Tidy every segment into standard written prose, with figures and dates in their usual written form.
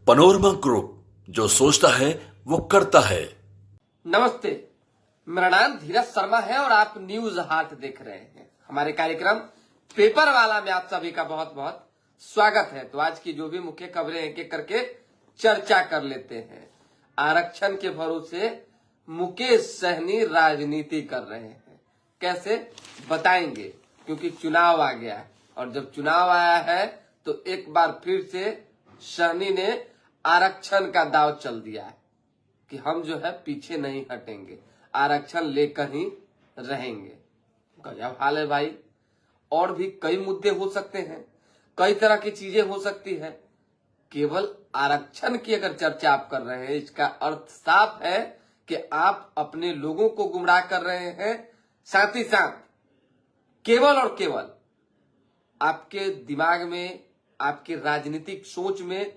Panorama group, जो सोचता है वो करता है। नमस्ते, मेरा नाम धीरज शर्मा है और आप न्यूज हाट देख रहे हैं। हमारे कार्यक्रम पेपर वाला में आप सभी का बहुत बहुत स्वागत है। तो आज की जो भी मुख्य खबरें एक एक करके चर्चा कर लेते हैं। आरक्षण के भरोसे मुकेश सहनी राजनीति कर रहे हैं, कैसे बताएंगे, क्योंकि चुनाव आ गया है और जब चुनाव आया है तो एक बार फिर से सहनी ने आरक्षण का दाव चल दिया है कि हम जो है पीछे नहीं हटेंगे, आरक्षण लेकर ही रहेंगे। गजब हाल है भाई। और भी कई मुद्दे हो सकते हैं, कई तरह की चीजें हो सकती है। केवल आरक्षण की अगर चर्चा आप कर रहे हैं, इसका अर्थ साफ है कि आप अपने लोगों को गुमराह कर रहे हैं। साथ ही साथ केवल और केवल आपके दिमाग में, आपके राजनीतिक सोच में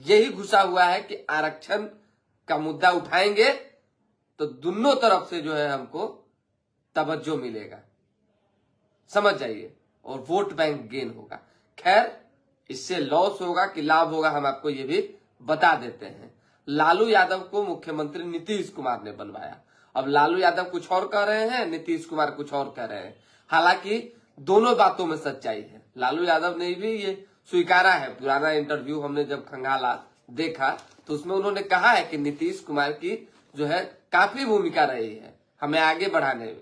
यही घुसा हुआ है कि आरक्षण का मुद्दा उठाएंगे तो दोनों तरफ से जो है हमको तवज्जो मिलेगा, समझ जाइए, और वोट बैंक गेन होगा। खैर, इससे लॉस होगा कि लाभ होगा, हम आपको ये भी बता देते हैं। लालू यादव को मुख्यमंत्री नीतीश कुमार ने बनवाया। अब लालू यादव कुछ और कह रहे हैं, नीतीश कुमार कुछ और कह रहे हैं। हालांकि दोनों बातों में सच्चाई है। लालू यादव ने भी ये स्वीकारा है। पुराना इंटरव्यू हमने जब खंगाला देखा तो उसमें उन्होंने कहा है कि नीतीश कुमार की जो है काफी भूमिका रही है हमें आगे बढ़ाने में,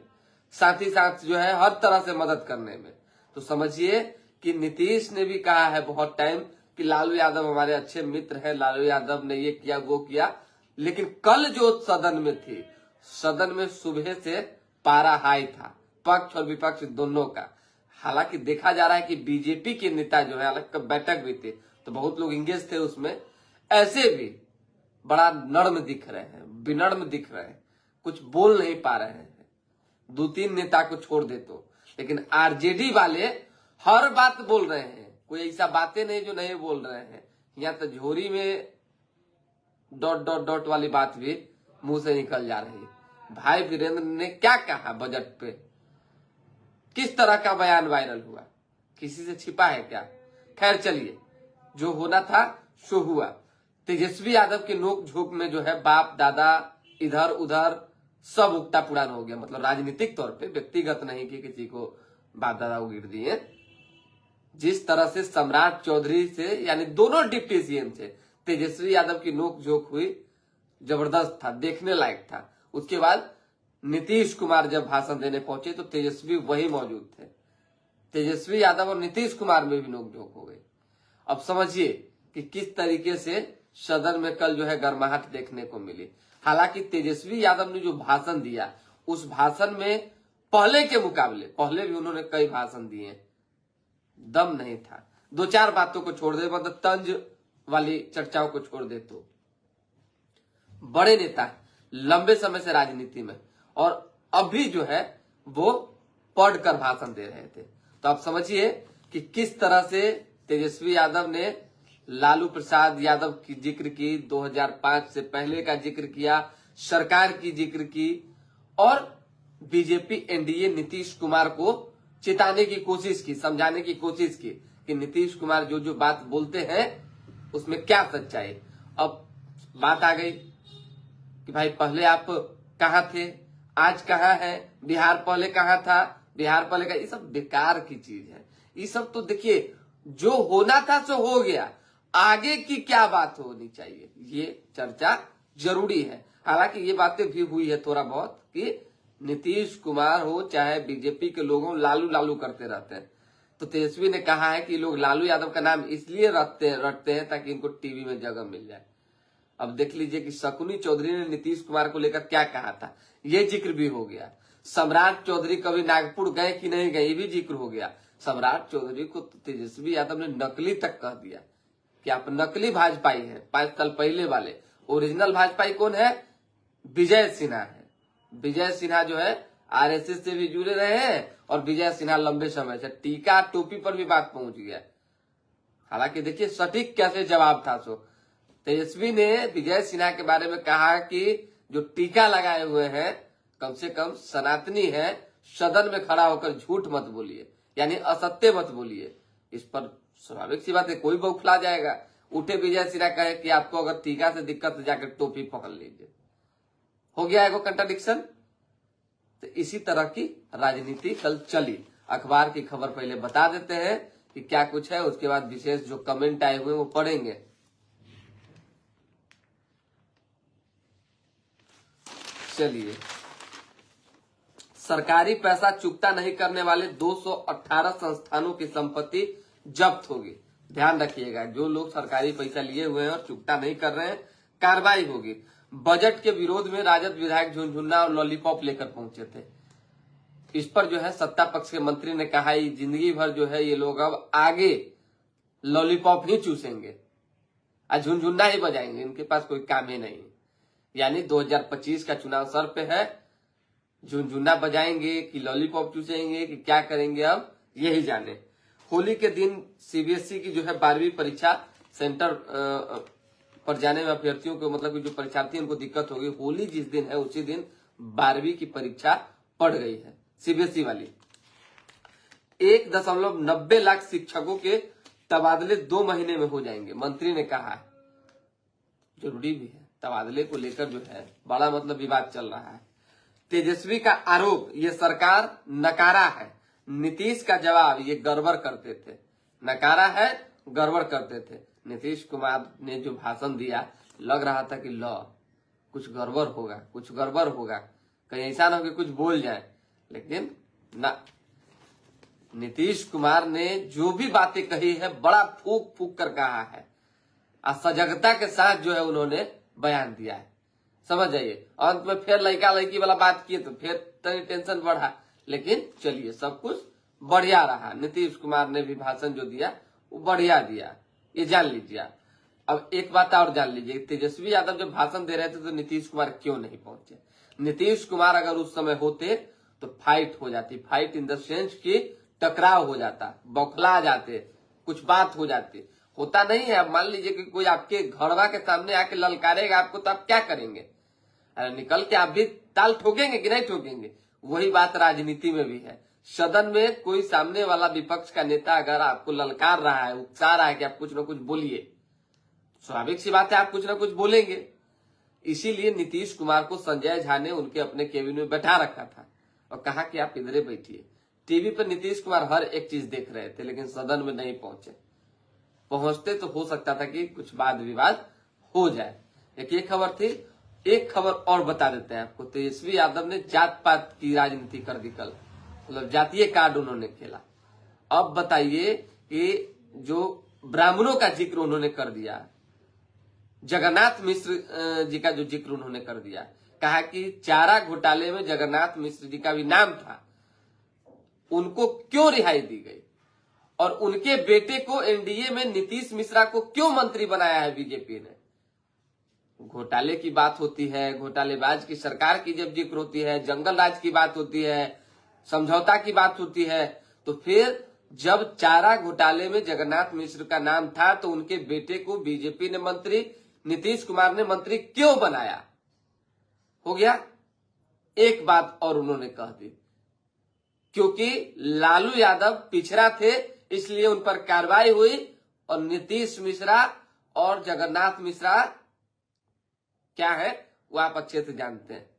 साथ ही साथ जो है हर तरह से मदद करने में। तो समझिए कि नीतीश ने भी कहा है बहुत टाइम कि लालू यादव हमारे अच्छे मित्र हैं, लालू यादव ने ये किया वो किया। लेकिन कल जो सदन में थी, सदन में सुबह से पारा हाई था, पक्ष और विपक्ष दोनों का। हालांकि देखा जा रहा है कि बीजेपी के नेता जो है, हालांकि बैठक भी थी तो बहुत लोग इंगेज थे उसमें, ऐसे भी बड़ा नर्म दिख रहे हैं, विनम्र दिख रहे हैं, कुछ बोल नहीं पा रहे हैं। दो तीन नेता को छोड़ दे तो, लेकिन आरजेडी वाले हर बात बोल रहे हैं। कोई ऐसा बातें नहीं जो नहीं बोल रहे हैं। यहाँ तो झोरी में डॉट डॉट डॉट वाली बात भी मुंह से निकल जा रही है। भाई वीरेंद्र ने क्या कहा बजट पे, किस तरह का बयान वायरल हुआ, किसी से छिपा है क्या? खैर चलिए, जो होना था सो हुआ। तेजस्वी यादव के नोक झोंक में जो है बाप दादा इधर उधर सब उगता पुरान हो गया। मतलब राजनीतिक तौर पे, व्यक्तिगत नहीं कि किसी को बाप दादा उगिर दिए। जिस तरह से सम्राट चौधरी से, यानी दोनों डिप्टी सीएम से तेजस्वी यादव की नोक झोंक हुई, जबरदस्त था, देखने लायक था। उसके बाद नीतीश कुमार जब भाषण देने पहुंचे तो तेजस्वी वही मौजूद थे। तेजस्वी यादव और नीतीश कुमार में भी नोकझोंक हो गई। अब समझिए कि किस तरीके से सदन में कल जो है गर्माहट देखने को मिली। हालांकि तेजस्वी यादव ने जो भाषण दिया, उस भाषण में पहले के मुकाबले, पहले भी उन्होंने कई भाषण दिए, दम नहीं था। दो चार बातों को छोड़ दे, मतलब तंज वाली चर्चाओं को छोड़ दे तो बड़े नेता लंबे समय से राजनीति में, और अभी जो है वो पढ़कर भाषण दे रहे थे। तो आप समझिए कि किस तरह से तेजस्वी यादव ने लालू प्रसाद यादव की जिक्र की, 2005 से पहले का जिक्र किया, सरकार की जिक्र की, और बीजेपी एनडीए नीतीश कुमार को चिताने की कोशिश की, समझाने की कोशिश की कि नीतीश कुमार जो जो बात बोलते हैं उसमें क्या सच्चाई। अब बात आ गई कि भाई पहले आप कहां थे, आज कहां है, बिहार पहले कहां था, बिहार पहले का, ये सब बेकार की चीज है। ये सब तो देखिए, जो होना था सो हो गया, आगे की क्या बात होनी चाहिए ये चर्चा जरूरी है। हालांकि ये बातें भी हुई है थोड़ा बहुत कि नीतीश कुमार हो चाहे बीजेपी के लोग हो, लालू लालू करते रहते हैं। तो तेजस्वी ने कहा है कि लोग लालू यादव का नाम इसलिए रटते हैं ताकि इनको टीवी में जगह मिल जाए। अब देख लीजिए कि शकुनी चौधरी ने नीतीश कुमार को लेकर क्या कहा था, ये जिक्र भी हो गया। सम्राट चौधरी कभी नागपुर गए कि नहीं गए, ये भी जिक्र हो गया। सम्राट चौधरी को तो तेजस्वी यादव ने नकली तक कह दिया कि आप नकली भाजपाई हैं। 5 साल पहले वाले ओरिजिनल भाजपाई कौन है? विजय सिन्हा है। विजय सिन्हा जो है आरएसएस से भी जुड़े रहे हैं, और विजय सिन्हा लंबे समय से टीका टोपी पर भी बात पहुंच गया। हालांकि देखिए सटीक कैसे जवाब था। सो तेजस्वी ने विजय सिन्हा के बारे में कहा कि जो टीका लगाए हुए हैं कम से कम सनातनी है, सदन में खड़ा होकर झूठ मत बोलिए, यानी असत्य मत बोलिए। इस पर स्वाभाविक सी बात है, कोई बौखला जाएगा। उठे विजय सिन्हा कहे कि आपको अगर टीका से दिक्कत है जाकर टोपी पकड़ लीजिए। हो गया है वो कंट्राडिक्शन। तो इसी तरह की राजनीति कल चली। अखबार की खबर पहले बता देते हैं कि क्या कुछ है, उसके बाद विशेष जो कमेंट आए हुए वो पढ़ेंगे। चलिए, सरकारी पैसा चुकता नहीं करने वाले 218 संस्थानों की संपत्ति जब्त होगी। ध्यान रखिएगा, जो लोग सरकारी पैसा लिए हुए हैं और चुकता नहीं कर रहे हैं, कार्रवाई होगी। बजट के विरोध में राजद विधायक झुनझुना और लॉलीपॉप लेकर पहुंचे थे। इस पर जो है सत्ता पक्ष के मंत्री ने कहा ये जिंदगी भर जो है ये लोग अब आगे लॉलीपॉप ही चूसेंगे और झुनझुना ही बजाएंगे, इनके पास कोई काम ही नहीं। यानी 2025 का चुनाव सर पे है, झुनझुना बजाएंगे कि लॉलीपॉप चूसेंगे कि क्या करेंगे अब यही जाने। होली के दिन सीबीएसई की जो है 12वीं परीक्षा सेंटर पर जाने में अभ्यर्थियों को, मतलब कि जो परीक्षार्थी उनको दिक्कत होगी। होली जिस दिन है उसी दिन 12वीं की परीक्षा पड़ गई है सीबीएसई वाली। 1.90 लाख शिक्षकों के तबादले 2 महीने में हो जाएंगे, मंत्री ने कहा है। जरूरी भी है, तबादले को लेकर जो है बड़ा मतलब विवाद चल रहा है। तेजस्वी का आरोप, ये सरकार नकारा है। नीतीश का जवाब, ये गड़बड़ करते थे। नकारा है, गड़बड़ करते थे। नीतीश कुमार ने जो भाषण दिया, लग रहा था कि कुछ गड़बड़ होगा, कुछ गड़बड़ होगा, कहीं ऐसा ना हो कि कुछ बोल जाए, लेकिन ना। नीतीश कुमार ने जो भी बातें कही है बड़ा फूक फूक कर कहा है और सजगता के साथ जो है उन्होंने बयान दिया है। समझ जाइए, अंत में फिर लड़का लड़की वाला बात किए तो फिर तनी टेंशन बढ़ा, लेकिन चलिए सब कुछ बढ़िया रहा। नीतीश कुमार ने भी भाषण जो दिया वो बढ़िया दिया, ये जान लीजिए। अब एक बात और जान लीजिए, तेजस्वी यादव जब भाषण दे रहे थे तो नीतीश कुमार क्यों नहीं पहुंचे। नीतीश कुमार अगर उस समय होते तो फाइट हो जाती, फाइट इन द सेंस की टकराव हो जाता, बौखला जाते, कुछ बात हो जाती। होता नहीं है। अब मान लीजिए कि कोई आपके घरवा के सामने आके ललकारेगा आपको, तो आप क्या करेंगे? अरे निकल के आप भी ताल ठोकेंगे कि नहीं ठोकेंगे? वही बात राजनीति में भी है। सदन में कोई सामने वाला विपक्ष का नेता अगर आपको ललकार रहा है, उकसा रहा है कि आप कुछ न कुछ बोलिए, स्वाभाविक सी बात है आप कुछ न कुछ बोलेंगे। इसीलिए नीतीश कुमार को संजय झा ने उनके अपने केबिन में बैठा रखा था और कहा कि आप इधरे बैठिए। टीवी पर नीतीश कुमार हर एक चीज देख रहे थे, लेकिन सदन में नहीं पहुंचे। पहुंचते तो हो सकता था कि कुछ वाद विवाद हो जाए। एक ये खबर थी। एक खबर और बता देते हैं आपको, तेजस्वी यादव ने जात पात की राजनीति कर दी कल, मतलब जातीय कार्ड उन्होंने खेला। अब बताइए कि जो ब्राह्मणों का जिक्र उन्होंने कर दिया, जगन्नाथ मिश्र जी का जो जिक्र उन्होंने कर दिया, कहा कि चारा घोटाले में जगन्नाथ मिश्र जी का भी नाम था, उनको क्यों रिहाई दी गई, और उनके बेटे को एनडीए में नीतीश मिश्रा को क्यों मंत्री बनाया है बीजेपी ने। घोटाले की बात होती है, घोटालेबाज की सरकार की जब जिक्र होती है, जंगल राज की बात होती है, समझौता की बात होती है, तो फिर जब चारा घोटाले में जगन्नाथ मिश्र का नाम था तो उनके बेटे को बीजेपी ने मंत्री, नीतीश कुमार ने मंत्री क्यों बनाया। हो गया। एक बात और उन्होंने कह दी, क्योंकि लालू यादव पिछड़ा थे इसलिए उन पर कार्रवाई हुई, और नीतीश मिश्रा और जगन्नाथ मिश्रा क्या है वो आप अच्छे से जानते हैं।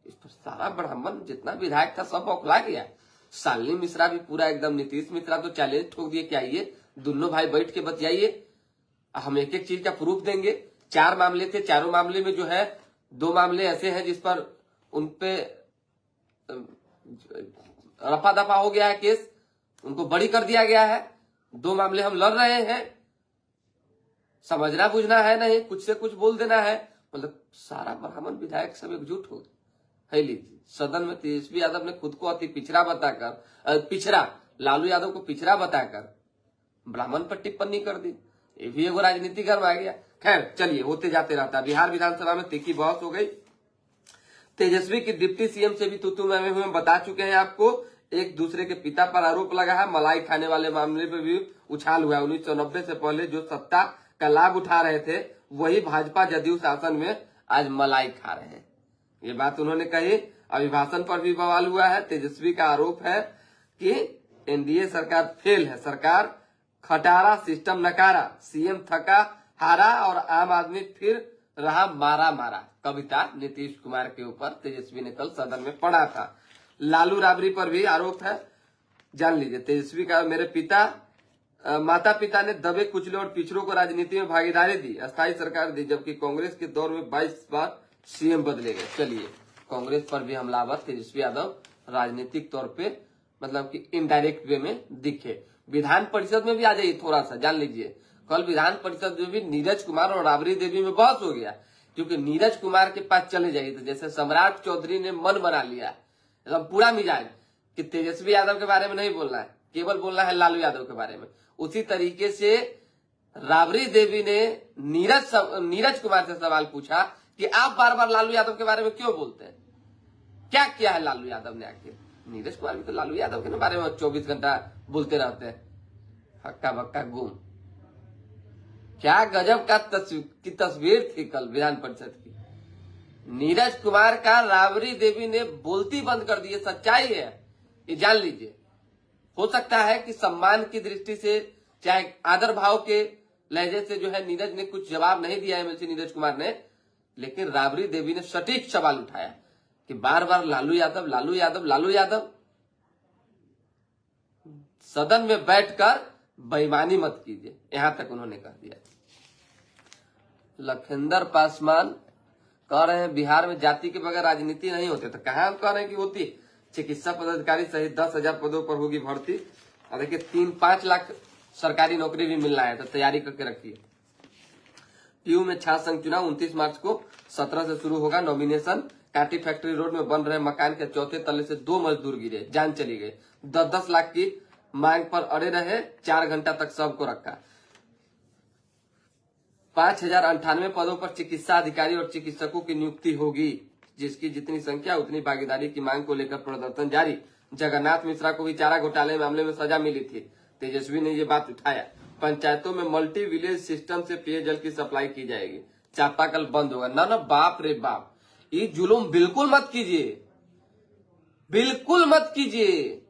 इस पर सारा ब्राह्मण जितना विधायक था सब बौखला गया। शालिनी मिश्रा भी पूरा एकदम, नीतीश मिश्रा तो चैलेंज ठोक दिए कि आइए दोनों भाई बैठ के बतियाइए, हम एक एक चीज का प्रूफ देंगे। 4 मामले थे, चारों मामले में जो है 2 मामले ऐसे हैं जिस पर उनपे रफा दफा हो गया है केस, उनको बरी कर दिया गया है। 2 मामले हम लड़ रहे हैं, समझना बुझना है नहीं, कुछ से कुछ बोल देना है, मतलब सारा ब्राह्मण विधायक सब एकजुट हो गए। लीजिए, सदन में तेजस्वी यादव ने खुद को अति पिछड़ा बताकर, लालू यादव को पिछड़ा बताकर ब्राह्मण पर टिप्पणी कर दी। ये भी एगो राजनीति गर्म आ गया। खैर चलिए, होते जाते रहता। बिहार विधानसभा में तीखी बहस हो गई। तेजस्वी की डिप्टी सीएम से भी तू मैं हुए बता चुके हैं आपको। एक दूसरे के पिता पर आरोप लगा है। मलाई खाने वाले मामले पे भी उछाल हुआ है। 1990 से पहले जो सत्ता का लाभ उठा रहे थे वही भाजपा जदयू शासन में आज मलाई खा रहे हैं, ये बात उन्होंने कही। अभिभाषण पर भी बवाल हुआ है। तेजस्वी का आरोप है कि एनडीए सरकार फेल है, सरकार खटारा, सिस्टम नकारा, सीएम थका, हारा और आम आदमी फिर रहा मारा मारा। कविता नीतीश कुमार के ऊपर तेजस्वी ने कल सदन में पढ़ा था। लालू राबड़ी पर भी आरोप है, जान लीजिए। तेजस्वी का मेरे माता पिता ने दबे कुचले और पिछड़ों को राजनीति में भागीदारी दी, अस्थायी सरकार दी, जबकि कांग्रेस के दौर में 22 बार सीएम बदले गए। चलिए, कांग्रेस पर भी हमलावर तेजस्वी यादव राजनीतिक तौर पे मतलब कि इनडायरेक्ट वे में दिखे। विधान परिषद में भी आ जाइए, थोड़ा सा जान लीजिए। कल विधान परिषद में भी नीरज कुमार और राबड़ी देवी में बहस हो गया, क्योंकि नीरज कुमार के पास चले जाइए तो जैसे सम्राट चौधरी ने मन बना लिया एकदम पूरा मिजाज कि तेजस्वी यादव के बारे में नहीं बोलना है, केवल बोलना है लालू यादव के बारे में। उसी तरीके से राबड़ी देवी ने नीरज कुमार से सवाल पूछा कि आप बार बार लालू यादव के बारे में क्यों बोलते हैं, क्या किया है लालू यादव ने आखिर। नीरज कुमार भी तो लालू यादव के बारे में 24 घंटा बोलते रहते हैं, हक्का बक्का गुम। क्या गजब का तस्वीर थी कल विधान परिषद की। नीरज कुमार का राबड़ी देवी ने बोलती बंद कर दी, सच्चाई है, ये जान लीजिए। हो सकता है कि सम्मान की दृष्टि से, चाहे आदर भाव के लहजे से जो है नीरज ने कुछ जवाब नहीं दिया एमएलसी नीरज कुमार ने, लेकिन राबड़ी देवी ने सटीक सवाल उठाया कि बार बार लालू यादव लालू यादव लालू यादव। सदन में बैठकर बेईमानी मत कीजिए, यहां तक उन्होंने कह दिया। लखिंदर पासवान कह रहे हैं बिहार में जाति के बगैर राजनीति नहीं होते, तो कहां हम कह रहे हैं कि होती। चिकित्सा पदाधिकारी सहित 10,000 पदों पर होगी भर्ती। और देखिए 3-5 लाख सरकारी नौकरी भी मिल रहा है, तो तैयारी करके रखिए। टीयू में छात्र संघ चुनाव 29 मार्च को 17 से शुरू होगा नॉमिनेशन। काटी फैक्ट्री रोड में बन रहे मकान के चौथे तल्ले से 2 मजदूर गिरे, जान चली गई। 10-10 लाख की मांग पर अड़े रहे, 4 घंटा तक सबको रखा। 5,098 पदों पर चिकित्सा अधिकारी और चिकित्सकों की नियुक्ति होगी, जिसकी जितनी संख्या उतनी भागीदारी की मांग को लेकर प्रदर्शन जारी। जगन्नाथ मिश्रा को भी चारा घोटाले मामले में सजा मिली थी, तेजस्वी ने ये बात उठाया। पंचायतों में मल्टी विलेज सिस्टम से पेयजल की सप्लाई की जाएगी, चापाकल बंद होगा। ना बाप रे बाप, ये जुलूम बिल्कुल मत कीजिए, बिल्कुल मत कीजिए।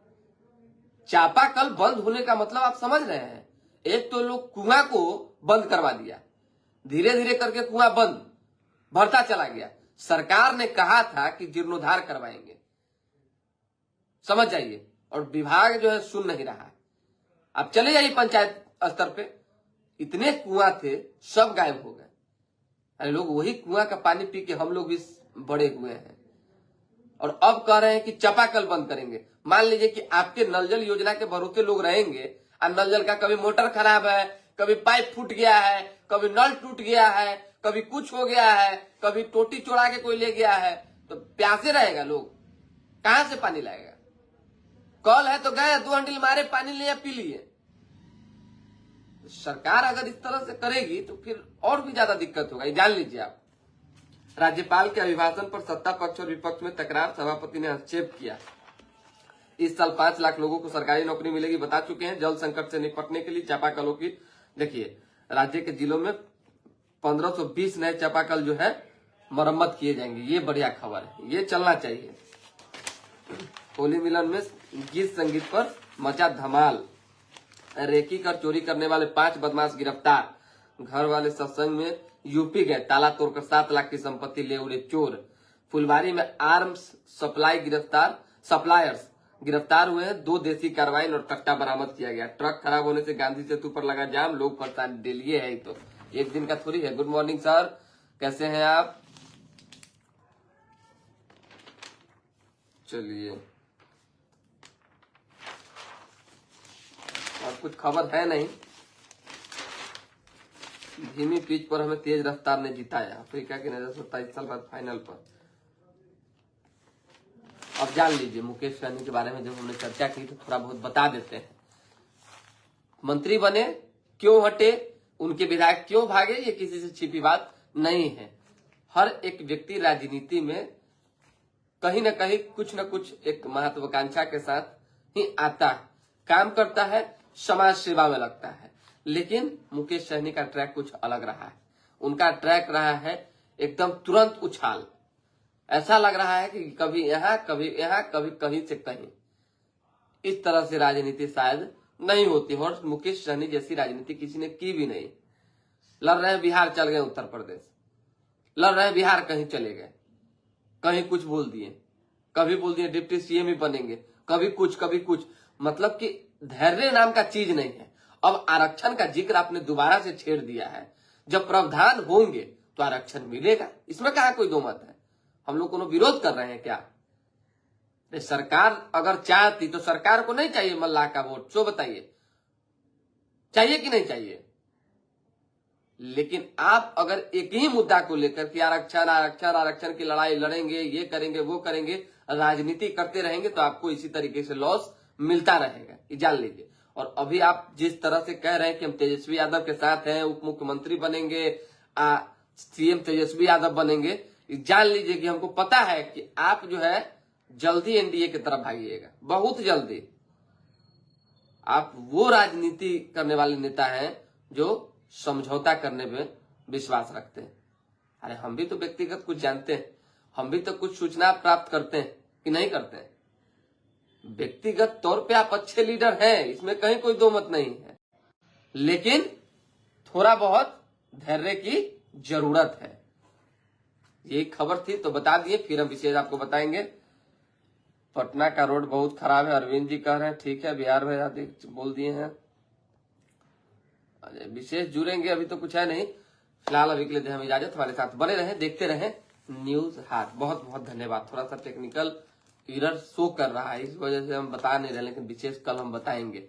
चापाकल बंद होने का मतलब आप समझ रहे हैं, एक तो लोग कुआं को बंद करवा दिया, धीरे धीरे करके कुआं बंद भरता चला गया। सरकार ने कहा था कि जीर्णोद्धार करवाएंगे, समझ जाइए, और विभाग जो है सुन नहीं रहा। अब चले जाइए पंचायत स्तर पे, इतने कुआं थे सब गायब हो गए। अरे लोग वही कुआं का पानी पी के हम लोग भी बड़े हुए हैं, और अब कह रहे हैं कि चापाकल बंद करेंगे। मान लीजिए कि आपके नल जल योजना के भरोसे लोग रहेंगे, और नल जल का कभी मोटर खराब है, कभी पाइप फूट गया है, कभी नल टूट गया है, कभी कुछ हो गया है, कभी टोटी चोरा के कोई ले गया है, तो प्यासे रहेगा लोग, कहां से पानी लाएगा। कल है तो गए 2 हंडिल मारे, पानी लिया पी लिए। सरकार अगर इस तरह से करेगी तो फिर और भी ज्यादा दिक्कत होगा, ये जान लीजिए आप। राज्यपाल के अभिभाषण पर सत्ता पक्ष और विपक्ष में तकरार, सभापति ने हस्तक्षेप किया। इस साल 5 लाख लोगों को सरकारी नौकरी मिलेगी, बता चुके हैं। जल संकट से निपटने के लिए चापाकलों की, देखिए राज्य के जिलों में 1520 नए चापाकल जो है मरम्मत किए जाएंगे, ये बढ़िया खबर है, ये चलना चाहिए। होली मिलन में गीत संगीत पर मचा धमाल, रेकी कर चोरी करने वाले 5 बदमाश गिरफ्तार। घर वाले सत्संग में यूपी गए, ताला तोड़कर 7 लाख की संपत्ति ले उड़े चोर। फुलवारी में आर्म्स सप्लायर्स गिरफ्तार हुए हैं। 2 देसी कार्बाइन और कट्टा बरामद किया गया। ट्रक खराब होने से गांधी सेतु पर लगा जाम, लोग परेशान। डेली है, तो एक दिन का थोड़ी है। गुड मॉर्निंग सर, कैसे हैं आप। चलिए, और कुछ खबर है नहीं। धीमी पिच पर हमें तेज रफ्तार ने जिताया, अफ्रीका की नजर 27 साल बाद फाइनल पर। अब जान लीजिए मुकेश सहनी के बारे में जब हमने चर्चा की तो थोड़ा बहुत बता देते हैं। मंत्री बने, क्यों हटे, उनके विधायक क्यों भागे, ये किसी से छिपी बात नहीं है। हर एक व्यक्ति राजनीति में कहीं ना कहीं कुछ न कुछ एक महत्वाकांक्षा के साथ ही आता है, काम करता है, समाज सेवा में लगता है। लेकिन मुकेश सहनी का ट्रैक कुछ अलग रहा है। उनका ट्रैक रहा है एकदम तुरंत उछाल। ऐसा लग रहा है कि कभी यहां कभी यहां कभी कहीं से कहीं। इस तरह से राजनीति शायद नहीं होती, और मुकेश सहनी जैसी राजनीति किसी ने की भी नहीं। लड़ रहे हैं बिहार चल गए उत्तर प्रदेश, लड़ रहे हैं बिहार कहीं चले गए, कहीं कुछ बोल दिए, कभी बोल दिए डिप्टी सीएम ही बनेंगे, कभी कुछ। मतलब कि धैर्य नाम का चीज नहीं है। अब आरक्षण का जिक्र आपने दोबारा से छेड़ दिया है। जब प्रावधान होंगे तो आरक्षण मिलेगा, इसमें कहा कोई दो मत है। हम लोग कोनो विरोध कर रहे हैं क्या? सरकार अगर चाहती तो सरकार को नहीं चाहिए मल्लाह का वोट, सो बताइए चाहिए कि नहीं चाहिए? लेकिन आप अगर एक ही मुद्दा को लेकर कि आरक्षण की लड़ाई लड़ेंगे, ये करेंगे वो करेंगे, राजनीति करते रहेंगे तो आपको इसी तरीके से लॉस मिलता रहेगा, ये जान लीजिए। और अभी आप जिस तरह से कह रहे हैं कि हम तेजस्वी यादव के साथ हैं, उप मुख्यमंत्री बनेंगे, सीएम तेजस्वी यादव बनेंगे, जान लीजिए कि हमको पता है कि आप जो है जल्दी एनडीए की तरफ भागिएगा, बहुत जल्दी। आप वो राजनीति करने वाले नेता हैं जो समझौता करने में विश्वास रखते हैं। अरे हम भी तो व्यक्तिगत कुछ जानते हैं, हम भी तो कुछ सूचना प्राप्त करते हैं कि नहीं करते हैं। व्यक्तिगत तौर पे आप अच्छे लीडर हैं, इसमें कहीं कोई दो मत नहीं है, लेकिन थोड़ा बहुत धैर्य की जरूरत है। यही खबर थी तो बता दिए, फिर हम विशेष आपको बताएंगे। पटना का रोड बहुत खराब है, अरविंद जी कह रहे हैं, ठीक है बिहार में आदि बोल दिए हैं। विशेष जुड़ेंगे, अभी तो कुछ है नहीं फिलहाल। अभी के लिए हम इजाजत, हमारे साथ बने रहें, देखते रहें न्यूज हाट। बहुत बहुत धन्यवाद। थोड़ा सा टेक्निकल एरर शो कर रहा है, इस वजह से हम बता नहीं रहे, लेकिन विशेष कल हम बताएंगे।